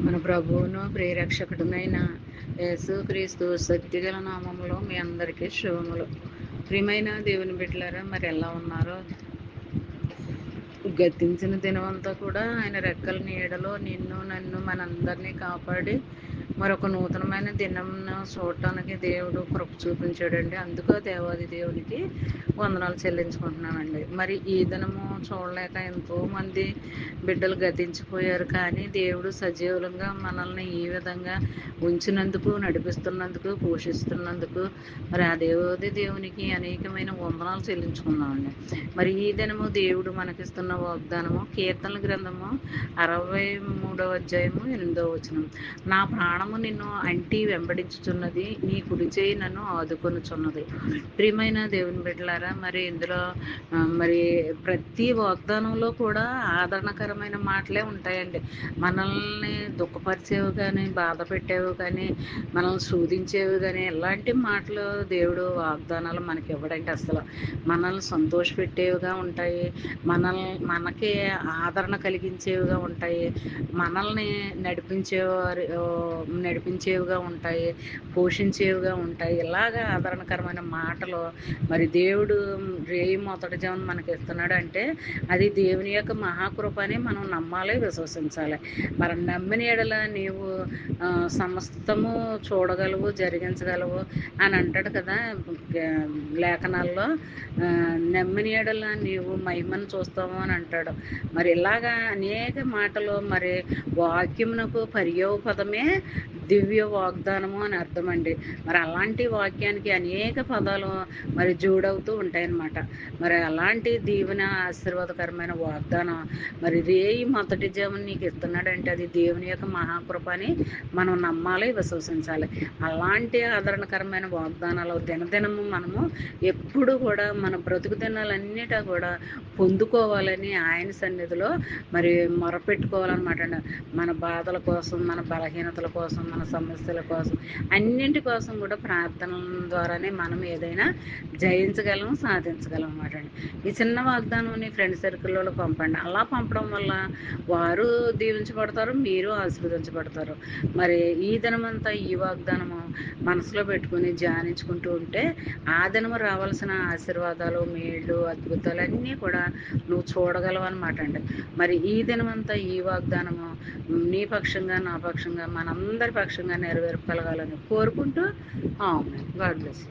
మన ప్రభువును ప్రియరక్షకుడునైన యేసుక్రీస్తు శక్తిగల నామములో మీ అందరికీ శుభములు. ప్రియమైన దేవుని బిడ్డలారా, మరి ఎలా ఉన్నారో? గతించిన దినమంతా కూడా ఆయన రెక్కల నీడలో నిన్ను నన్ను మనందరినీ కాపాడి మరొక నూతనమైన దినంను చూడటానికి దేవుడు కృప చూపించాడండి. అందుకు దేవాది దేవునికి వందనాలు చెల్లించుకుంటున్నానండి. మరి ఈ దినము చూడలేక ఎంతోమంది బిడ్డలు గతించిపోయారు, కానీ దేవుడు సజీవులంగా మనల్ని ఈ విధంగా ఉంచినందుకు, నడిపిస్తున్నందుకు, పోషిస్తున్నందుకు మరి ఆ దేవునికి అనేకమైన వందనాలు చెల్లించుకున్నామండి. మరి ఈ దినము దేవుడు మనకిస్తున్న వాగ్దానము కీర్తనల గ్రంథము 63వ అధ్యాయము 8వ వచనం. నా ప్రాణము నిన్ను అంటి వెంబడించుచున్నది, నీ కుడి చేయి నన్ను ఆదుకొనుచున్నది. ప్రియమైన దేవుని బిడ్డలారా, మరి ఇందులో మరి ప్రతి వాగ్దానంలో కూడా ఆదరణకరమైన మాటలే ఉంటాయండి. మనల్ని దుఃఖపరిచేవి కానీ, బాధ పెట్టేవి కానీ, మనల్ని శోధించేవి కానీ, ఎలాంటి మాటలు దేవుడు వాగ్దానాలు మనకి ఇవ్వడండి. అసలు మనల్ని సంతోషపెట్టేవిగా ఉంటాయి, మనకి ఆదరణ కలిగించేవిగా ఉంటాయి, మనల్ని నడిపించేవిగా ఉంటాయి, పోషించేవిగా ఉంటాయి. ఇలాగా ఆదరణకరమైన మాటలు మరి దేవుడు రేయి మొదటి జామున మనకి ఇస్తున్నాడు అంటే అది దేవుని యొక్క మహాకృప అని మనం నమ్మాలి, విశ్వసించాలి. మరి నమ్మిన ఎడల నీవు సమస్తము చూడగలవు, జరిగించగలవు అని అంటాడు కదా లేఖనాల్లో. నమ్మిన ఎడల నీవు మహిమను చూస్తావు అని అంటాడు. మరి ఇలాగా అనేక మాటలు, మరి వాక్యమునకు పర్యాయ పదమే దివ్య వాగ్దానము అని అర్థమండి. మరి అలాంటి వాక్యానికి అనేక పదాలు మరి జోడవుతూ ఉంటాయన్నమాట. మరి అలాంటి దీవెన ఆశీర్వాదకరమైన వాగ్దానం మరి రేయి మొదటి జామున నీకు ఇస్తున్నాడంటే అది దేవుని యొక్క మహాకృప అని మనం నమ్మాలి, విశ్వసించాలి. అలాంటి ఆదరణకరమైన వాగ్దానాలు దినదినము మనము ఎప్పుడు కూడా మన బ్రతుకు దినాలన్నిటా కూడా పొందుకోవాలని ఆయన సన్నిధిలో మరి మొరపెట్టుకోవాలన్నమాట. మన బాధల కోసం, మన బలహీనతల కోసం, మన సమస్యల కోసం, అన్నింటి కోసం కూడా ప్రార్థనల ద్వారానే మనం ఏదైనా జయించగలం, సాధించగలం అన్నమాట. ఈ చిన్న వాగ్దానం ఫ్రెండ్ సర్కిల్లో పంపండి. అలా పంపడం వల్ల వారు దీవించబడతారు, మీరు ఆశీర్వదించబడతారు. మరి ఈ దినమంతా ఈ వాగ్దానము మనసులో పెట్టుకుని ధ్యానించుకుంటూ ఉంటే ఆ దినము రావాల్సిన ఆశీర్వాదాలు, మేళ్ళు, అద్భుతాలు అన్నీ కూడా నువ్వు చూడగలవు అనమాట అండి. మరి ఈ దినమంతా ఈ వాగ్దానము నీ పక్షంగా, నా పక్షంగా, మనందరి పక్షంగా నెరవేర్పగలగాలని కోరుకుంటూ గాడ్ బ్లెస్.